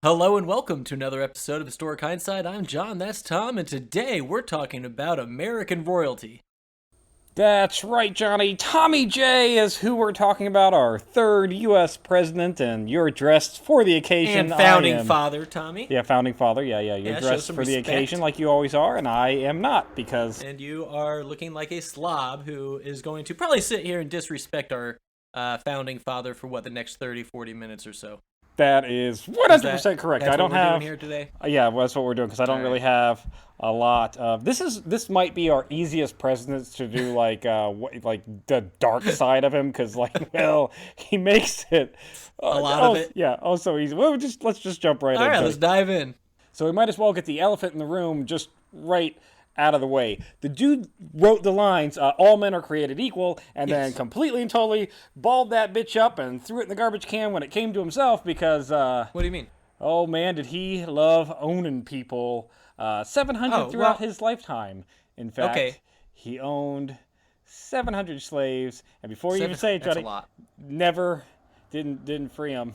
Hello and welcome to another episode of Historic Hindsight. I'm John, that's Tom, and today we're talking about American royalty. That's right, Johnny. Tommy J is who we're talking about, our third U.S. president, and you're dressed for the occasion. And founding father, Tommy. Yeah, founding father. Yeah. You're Yeah, show dressed some for the respect. occasion like you always are, and I am not because And you are looking like a slob who is going to probably sit here and disrespect our founding father for the next 30, 40 minutes or so. that is 100% correct. That's I don't what we're have doing here today? Yeah, well, that's what we're doing because I don't really have a lot of. This might be our easiest president to do like the dark side of him because he makes it A lot of it. Yeah, so easy. Well, let's just jump right in. All right, let's dive in. So we might as well get the elephant in the room just right out of the way. The dude wrote the lines, all men are created equal, and then completely and totally balled that bitch up and threw it in the garbage can when it came to himself because, What do you mean? oh man, did he love owning people. 700 throughout his lifetime. In fact, he owned 700 slaves, and before you even say it, Johnny, never didn't free them.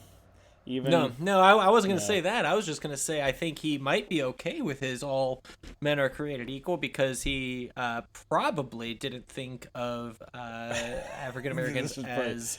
No, I wasn't going to say that. I was just going to say I think he might be okay with his all men are created equal because he probably didn't think of African Americans as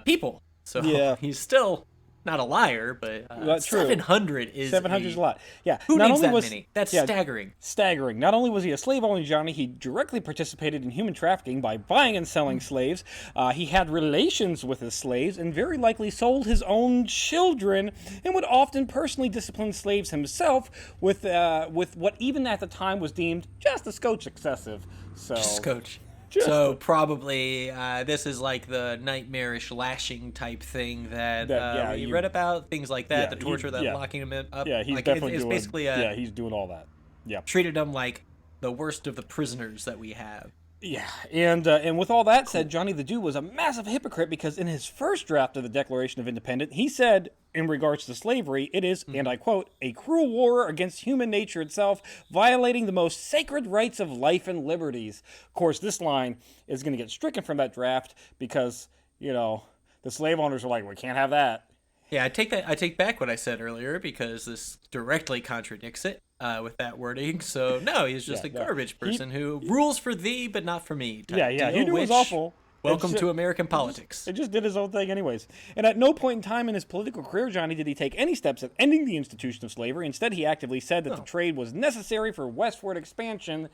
people. So he's still not a liar, but 700 is 700 is a lot. Yeah, who needs that many? That's staggering. Staggering. Not only was he a slave owner, Johnny, he directly participated in human trafficking by buying and selling slaves. He had relations with his slaves and very likely sold his own children, and would often personally discipline slaves himself with what even at the time was deemed just a scotch excessive. So just a scotch. So probably this is like the nightmarish lashing type thing that you read about, things like that, the torture, locking him up. Yeah, he's like, definitely it's doing. Basically, he's doing all that. Yeah, treated him like the worst of the prisoners that we have. Yeah, and with all that said, Johnny the Dude was a massive hypocrite because in his first draft of the Declaration of Independence, he said, in regards to slavery, it is, and I quote, a cruel war against human nature itself, violating the most sacred rights of life and liberties. Of course, this line is going to get stricken from that draft because, the slave owners are like, we can't have that. Yeah, I take back what I said earlier because this directly contradicts it with that wording. So no, he's just a garbage person who rules for thee but not for me. He knew it was awful. Welcome to American politics. It just did his own thing anyways. And at no point in time in his political career, Johnny, did he take any steps at ending the institution of slavery. Instead, he actively said that the trade was necessary for westward expansion.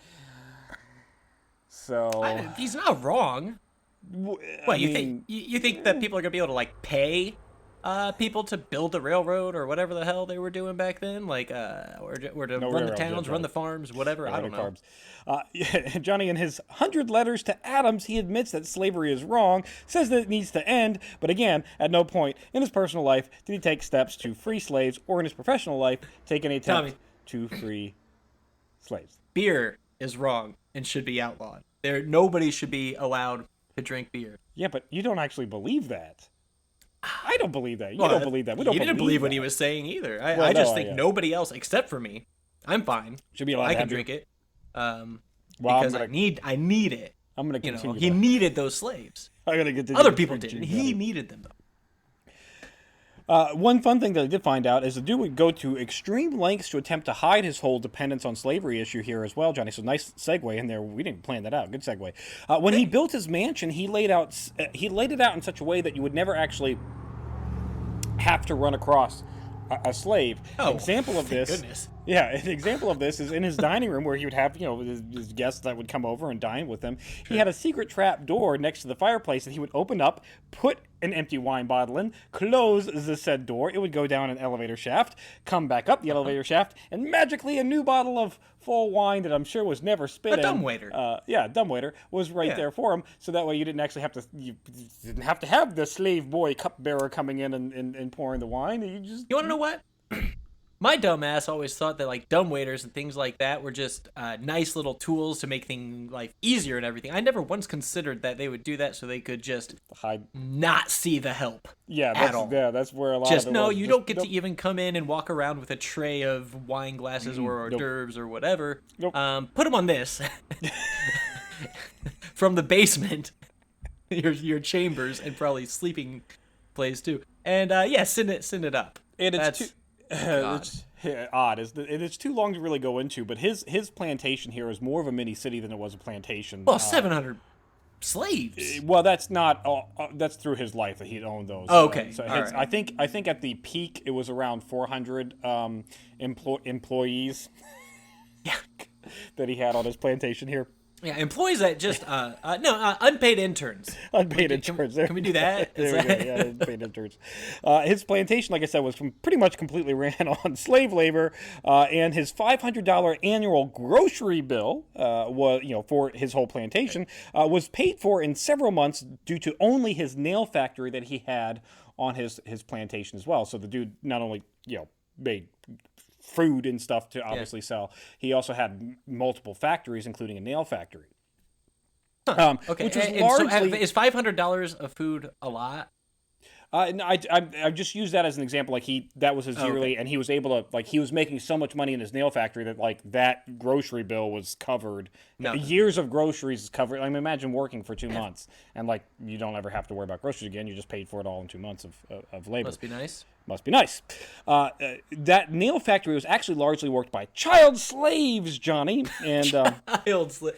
So he's not wrong. You think that people are gonna be able to pay people to build the railroad or whatever the hell they were doing back then, or to run the towns, run the farms, whatever. I don't know. Johnny, in his 100 letters to Adams, he admits that slavery is wrong, says that it needs to end, but again, at no point in his personal life did he take steps to free slaves or in his professional life take any attempt to free slaves. Beer is wrong and should be outlawed. Nobody should be allowed to drink beer. Yeah, but you don't actually believe that. I don't believe that. You don't believe that. You didn't believe what he was saying either. I just think nobody else except for me. I'm fine. Should be allowed. I can drink it. Because I need it. I'm gonna continue. He needed those slaves. I'm gonna get other people didn't. He needed them though. One fun thing that I did find out is the dude would go to extreme lengths to attempt to hide his whole dependence on slavery issue here as well, Johnny. So nice segue in there. We didn't plan that out. Good segue. When he built his mansion, he laid it out in such a way that you would never actually have to run across a slave. An example of this. Goodness. Yeah, an example of this is in his dining room where he would have, his guests that would come over and dine with him. Sure. He had a secret trap door next to the fireplace that he would open up, put an empty wine bottle in, close the said door. It would go down an elevator shaft, come back up the elevator shaft, and magically a new bottle of full wine that I'm sure was never spit in. A dumbwaiter. Dumbwaiter was right there for him. So that way you didn't actually have to have the slave boy cupbearer coming in and pouring the wine. You want to know what? My dumb ass always thought that dumbwaiters and things like that were just nice little tools to make things life easier and everything. I never once considered that they would do that so they could just not see the help. That's where a lot of it was. You don't get to even come in and walk around with a tray of wine glasses or hors d'oeuvres or whatever. Put them on this from the basement, your chambers and probably sleeping place too. And send it up. God. It's odd. It's too long to really go into, but his plantation here is more of a mini city than it was a plantation. Well, 700 slaves. Well, that's not. That's through his life that he'd owned those. Oh, okay. So All right. I think at the peak it was around 400 employees. Yeah. That he had on his plantation here. Yeah, employees that just unpaid interns. Unpaid interns. Can we do that? There we go. Yeah, unpaid interns. His plantation, like I said, was pretty much completely ran on slave labor, and his $500 annual grocery bill was, for his whole plantation, was paid for in several months due to only his nail factory that he had on his plantation as well. So the dude not only made food and stuff to obviously sell. He also had multiple factories, including a nail factory. Okay, which was largely... so is $500 of food a lot? No, I just used that as an example. Like that was his yearly, and he was able to he was making so much money in his nail factory that that grocery bill was covered. No. Years of groceries is covered. I mean, imagine working for 2 months and you don't ever have to worry about groceries again. You just paid for it all in 2 months of labor. Must be nice. Must be nice. That nail factory was actually largely worked by child slaves, Johnny, and child slaves.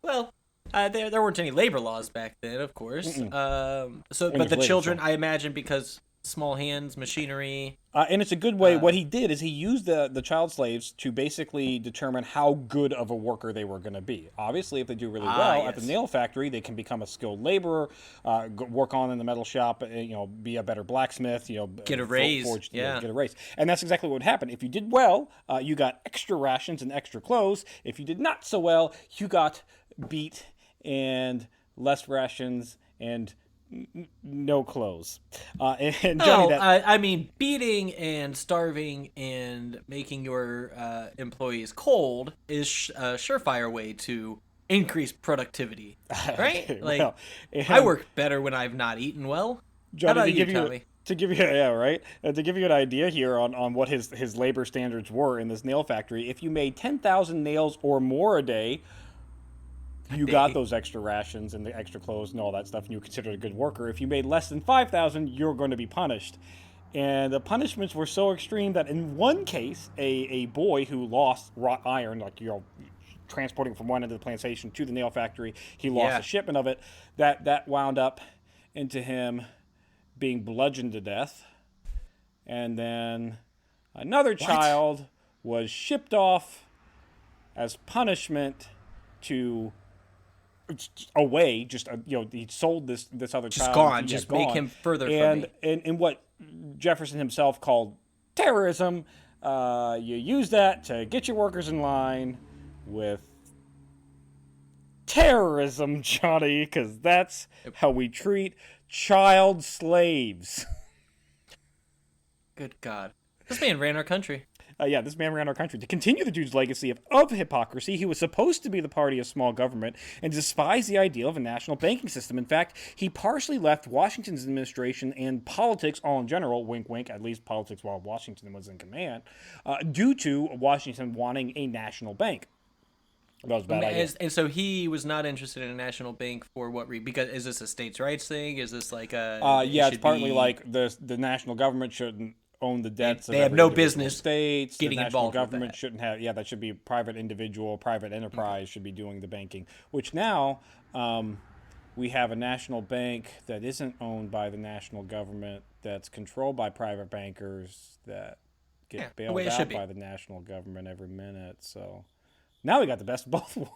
Well. There weren't any labor laws back then, of course. But the children, I imagine, because small hands, machinery. And it's a good way. What he did is he used the child slaves to basically determine how good of a worker they were going to be. Obviously, if they do really well at the nail factory, they can become a skilled laborer, work on in the metal shop, be a better blacksmith, get a raise. Get a raise. And that's exactly what would happen. If you did well, you got extra rations and extra clothes. If you did not so well, you got beat and less rations and no clothes. And Johnny, I mean, beating and starving and making your employees cold is a surefire way to increase productivity, right? I work better when I've not eaten well. Johnny, how about you, Tommy? To give you an idea here on what his labor standards were in this nail factory, if you made 10,000 nails or more a day, you got those extra rations and the extra clothes and all that stuff, and you were considered a good worker. If you made less than 5,000, you're going to be punished. And the punishments were so extreme that in one case, a boy who lost wrought iron, transporting from one end of the plantation to the nail factory, he lost a shipment of it. That wound up into him being bludgeoned to death. And then another child was shipped off as punishment to away, he sold this other child. Gone. Just gone. Make him further from me. And what Jefferson himself called terrorism, you use that to get your workers in line with terrorism, Johnny, because that's how we treat child slaves. Good God. This man ran our country. This man ran our country. To continue the dude's legacy of hypocrisy, he was supposed to be the party of small government and despised the ideal of a national banking system. In fact, he partially left Washington's administration and politics all in general, wink, wink, at least politics while Washington was in command, due to Washington wanting a national bank. That was a bad idea. And so he was not interested in a national bank for what reason? Because is this a states' rights thing? Is this like a... it's partly like the national government shouldn't own the debts. They have no business states. getting the national involved government with that. Shouldn't have. Yeah, that should be private individual, private enterprise should be doing the banking. Which now we have a national bank that isn't owned by the national government, that's controlled by private bankers that get bailed out by the national government every minute. So now we got the best of both worlds.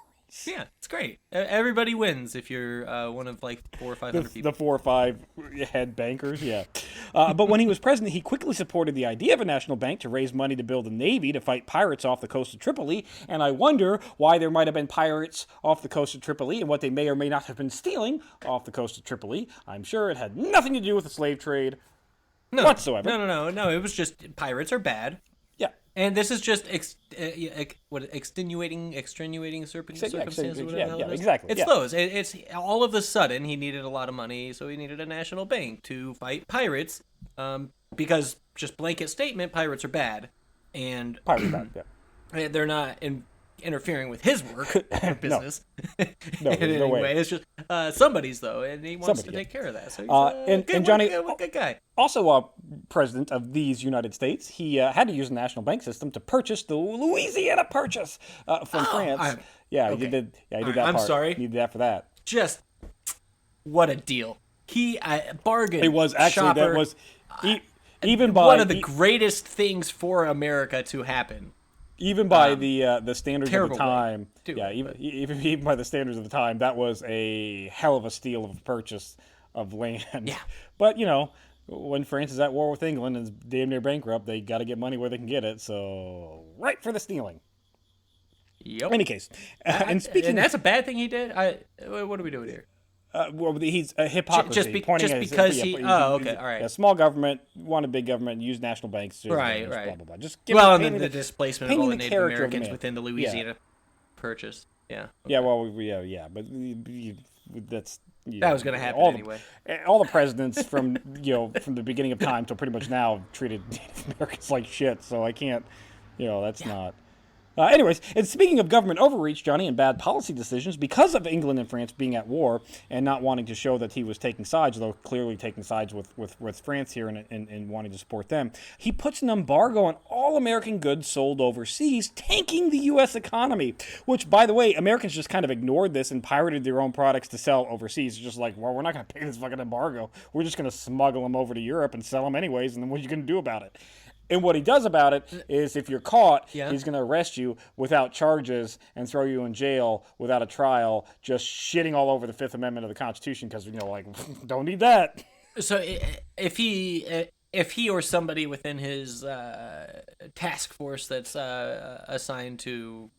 Yeah, it's great. Everybody wins if you're one of 400 or 500 people. The 4 or 5 head bankers, yeah. But when he was president, he quickly supported the idea of a national bank to raise money to build a navy to fight pirates off the coast of Tripoli. And I wonder why there might have been pirates off the coast of Tripoli and what they may or may not have been stealing off the coast of Tripoli. I'm sure it had nothing to do with the slave trade whatsoever. No. It was just pirates are bad. And this is just extenuating circumstances. Yeah, exactly. It's those. It's all of a sudden he needed a lot of money, so he needed a national bank to fight pirates. Because just blanket statement, pirates are bad, and pirates are bad. Yeah. They're not. And interfering with his work or business. No, in there's no any way. It's just somebody's though, and he wants to take care of that. So he's and Johnny, good guy. also president of these United States, he had to use the national bank system to purchase the Louisiana Purchase from France. Okay. He did. Yeah, he did that. I'm part. sorry. He did that for that. Just what a deal. He bargained. It was actually shopper, that was even by one of the greatest things for America to happen. Even by the standards of the time, way, even by the standards of the time, that was a hell of a steal of a purchase of land. Yeah. But when France is at war with England and is damn near bankrupt, they got to get money where they can get it. So right for the stealing. Yep. In any case, and that's a bad thing he did. What are we doing here? Well, he's a hypocrisy. Just because he. Oh, okay, all right. A small government, wanted big government, used national banks. Right. Blah, blah, blah. Just and the displacement of all the Native character Americans within the Louisiana Purchase. Yeah. Okay. Yeah. Well, but that's. That was going to happen anyway. All the presidents from from the beginning of time till pretty much now treated Native Americans like shit. So I can't. That's not. Anyways, and speaking of government overreach, Johnny, and bad policy decisions, because of England and France being at war and not wanting to show that he was taking sides, though clearly taking sides with France here and wanting to support them, he puts an embargo on all American goods sold overseas, tanking the U.S. economy, which, by the way, Americans just kind of ignored this and pirated their own products to sell overseas. It's just like, well, we're not going to pay this fucking embargo. We're just going to smuggle them over to Europe and sell them anyways, and then what are you going to do about it? And what he does about it is if you're caught, he's going to arrest you without charges and throw you in jail without a trial, just shitting all over the Fifth Amendment of the Constitution because, don't need that. So if he or somebody within his task force that's assigned to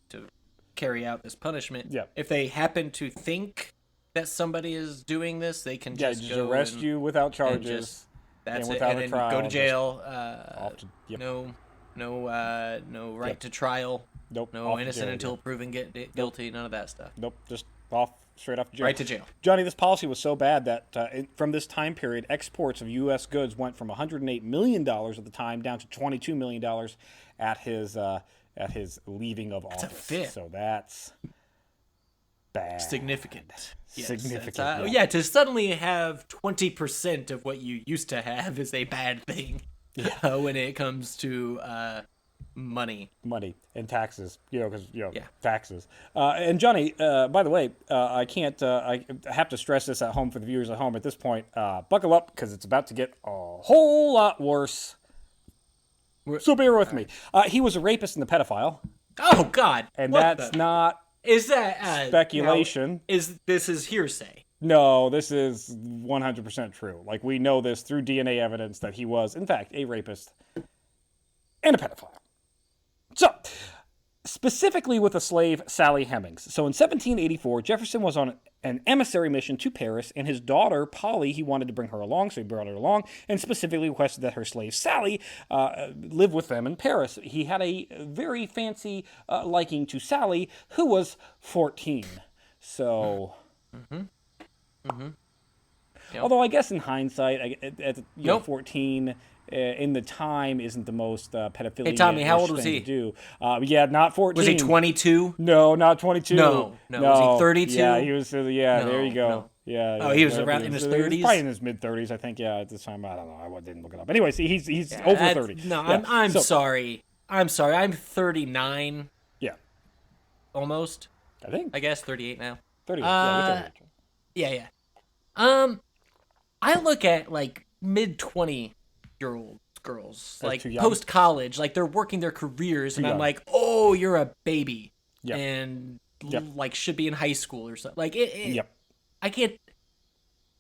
carry out this punishment, if they happen to think that somebody is doing this, they can just go arrest you without charges. That's it, and then go to jail. No right to trial. Nope. No innocent until proven guilty. None of that stuff. Nope. Just straight off to jail. Right to jail. Johnny, this policy was so bad that from this time period, exports of U.S. goods went from $108 million at the time down to $22 million at his leaving of office. That's a fifth. So that's bad. Significant. Yes, significant. To suddenly have 20% of what you used to have is a bad thing when it comes to money and taxes. Taxes. And Johnny, by the way, I have to stress this at home for the viewers at home at this point. Buckle up because it's about to get a whole lot worse. So bear with me. He was a rapist and a pedophile. Oh God! And that's not. Is that speculation? This is hearsay? No, this is 100% true. Like, we know this through DNA evidence that he was, in fact, a rapist and a pedophile. So, specifically with the slave Sally Hemmings. So in 1784, Jefferson was on an emissary mission to Paris, and his daughter, Polly, he wanted to bring her along, so he brought her along, and specifically requested that her slave, Sally, live with them in Paris. He had a very fancy liking to Sally, who was 14. So... Yep. Although I guess in hindsight, at 14... in the time isn't the most pedophilia. Hey Tommy, how old was he? Not 14. Was he 22? No, not 22. No. Was he 32? Yeah, he was. There you go. No. Yeah. Oh, he was around in his 30s. He was probably in his mid 30s, I think. Yeah, at this time, I don't know. I didn't look it up. Anyways, he's over 30. No, yeah. I'm sorry. I'm 39. Yeah. Almost. I guess 38 now. 38. Yeah. I look at like mid 20-year-old girls, like post college, like they're working their careers, and I'm like, oh, you're a baby, and like should be in high school or something. Like I can't.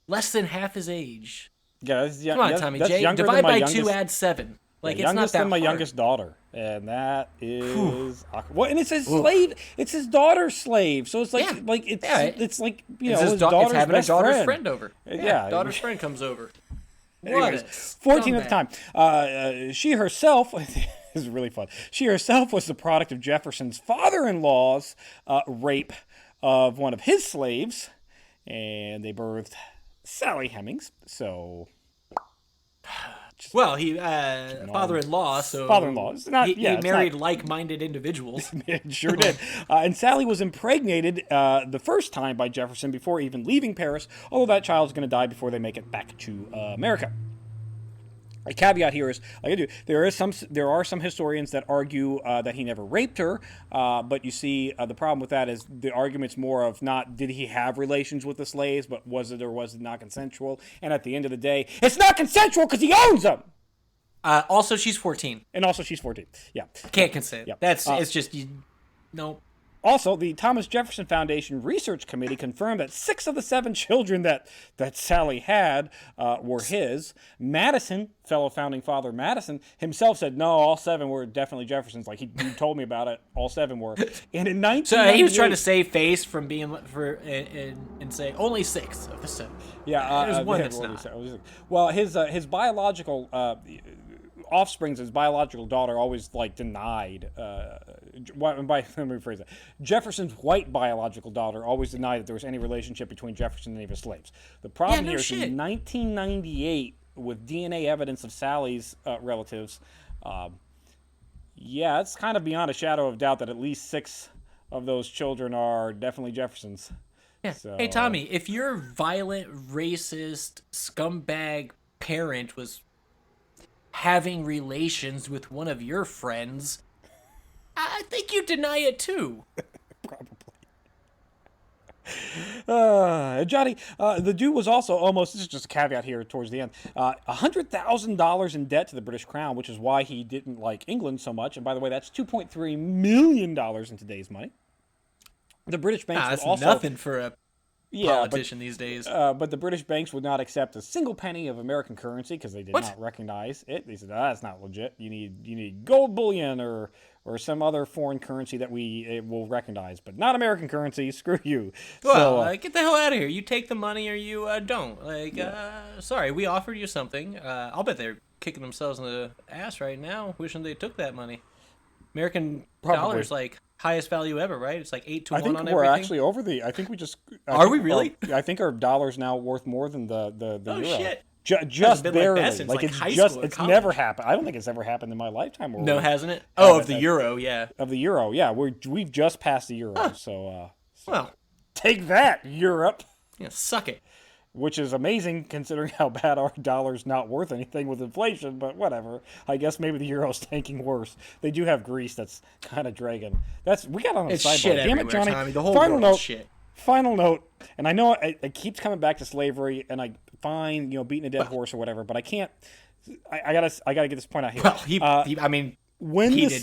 Less than half his age. Yeah, come on, Tommy J. Divide by 2, add 7. Like it's not that than my hard. Youngest daughter, and that is awkward. Well, and it's his slave. It's his daughter's slave. So it's like it's like his daughter's having best a daughter's friend over. Daughter's friend comes over. Anyways, 14 at the time. She herself. This is really fun. She herself was the product of Jefferson's father-in-law's rape of one of his slaves, and they birthed Sally Hemmings. So Well, he father-in-law, so Father-in-law. It's not, he it's married not- like-minded individuals. It sure did. And Sally was impregnated the first time by Jefferson before even leaving Paris, although that child's going to die before they make it back to America. A caveat here is, like I do, there are some historians that argue that he never raped her, but you see, the problem with that is the argument's more of not did he have relations with the slaves, but was it or was it not consensual? And at the end of the day, it's not consensual because he owns them. Also, she's 14. And also, she's 14. Yeah, Can't consent. Yeah. It's just no. Also, the Thomas Jefferson Foundation Research Committee confirmed that 6 of the 7 children that Sally had were his. Madison, fellow founding father Madison, himself said, no, all 7 were definitely Jefferson's. Like, he told me about it. All 7 were. And in 1998... So he was trying to save face from being and say only 6 of the 7. Yeah. There's one that's not. Well, his biological... offspring's his biological daughter always denied. Let me rephrase that. Jefferson's white biological daughter always denied that there was any relationship between Jefferson and any of his slaves. The problem here is in 1998, with DNA evidence of Sally's relatives, it's kind of beyond a shadow of doubt that at least 6 of those children are definitely Jefferson's. Yeah. So, hey Tommy, if your violent, racist, scumbag parent was having relations with one of your friends, I think you deny it too. Probably. Johnny, the dude was also almost, this is just a caveat here towards the end, $100,000 in debt to the British Crown, which is why he didn't like England so much. And by the way, that's $2.3 million in today's money. The British banks that's would also... nothing for a politician these days. But the British banks would not accept a single penny of American currency because they did not recognize it. They said, that's not legit. You need gold bullion or some other foreign currency that we will recognize, but not American currency. Screw you. Well, get the hell out of here. You take the money or you don't. Sorry, we offered you something. I'll bet they're kicking themselves in the ass right now, wishing they took that money. American dollar's highest value ever, right? It's 8 to 1 on everything. I think we're actually over the. I think we just. Are we really? I think our dollar's now worth more than the euro. Shit. Just barely. It's never happened. I don't think it's ever happened in my lifetime. No, hasn't it? Of the euro, yeah. Of the euro, yeah. We've just passed the euro, so well, take that, Europe. Yeah, suck it. Which is amazing considering how bad our dollar's not worth anything with inflation, but whatever. I guess maybe the euro's tanking worse. They do have Greece that's kind of dragging. We got on a sidebar. Shit Damn it, Johnny. Tommy. The whole world's shit. Final note, and I know it keeps coming back to slavery, and I find beating a dead horse or whatever, but I can't. I gotta get this point out here. Well, when the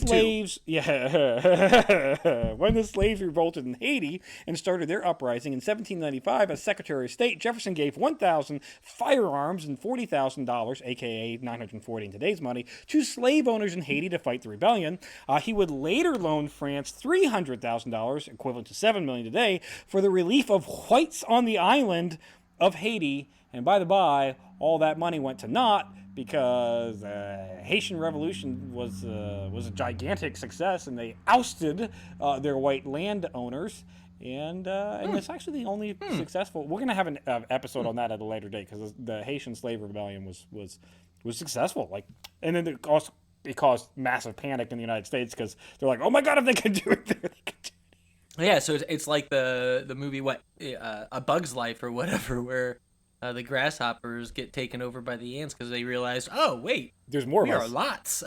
slaves revolted in Haiti and started their uprising in 1795, as Secretary of State, Jefferson gave 1,000 firearms and $40,000, aka $940 in today's money, to slave owners in Haiti to fight the rebellion. He would later loan France $300,000, equivalent to $7 million today, for the relief of whites on the island of Haiti. And by the by, all that money went to naught, because the Haitian Revolution was a gigantic success, and they ousted their white landowners, and it's actually the only successful. We're gonna have an episode on that at a later date, because the Haitian slave rebellion was successful. And then it caused massive panic in the United States, because they're like, oh my god, if they could do it there, they could do it. Yeah, so it's like the movie A Bug's Life or whatever, where the grasshoppers get taken over by the ants because they realized, oh wait, there's more. There are lots.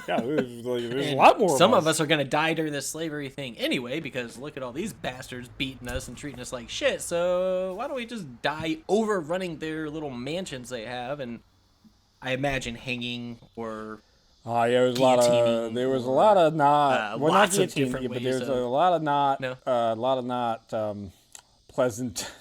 Yeah, there's a lot more. Some of us are gonna die during this slavery thing anyway, because look at all these bastards beating us and treating us like shit. So why don't we just die overrunning their little mansions they have? And I imagine hanging or there was a lot of not guillotine, but there's a lot of not pleasant.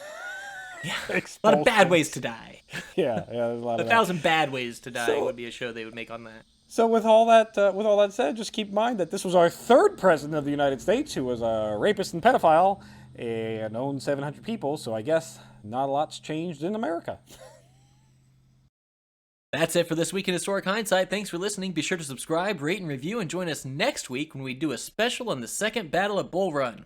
Yeah, a lot of bad ways to die. Yeah, there's a lot of 1,000 bad ways to die would be a show they would make on that. So with all that said, just keep in mind that this was our 3rd president of the United States who was a rapist and pedophile and owned 700 people. So I guess not a lot's changed in America. That's it for this week in Historic Hindsight. Thanks for listening. Be sure to subscribe, rate, and review, and join us next week when we do a special on the Second Battle of Bull Run.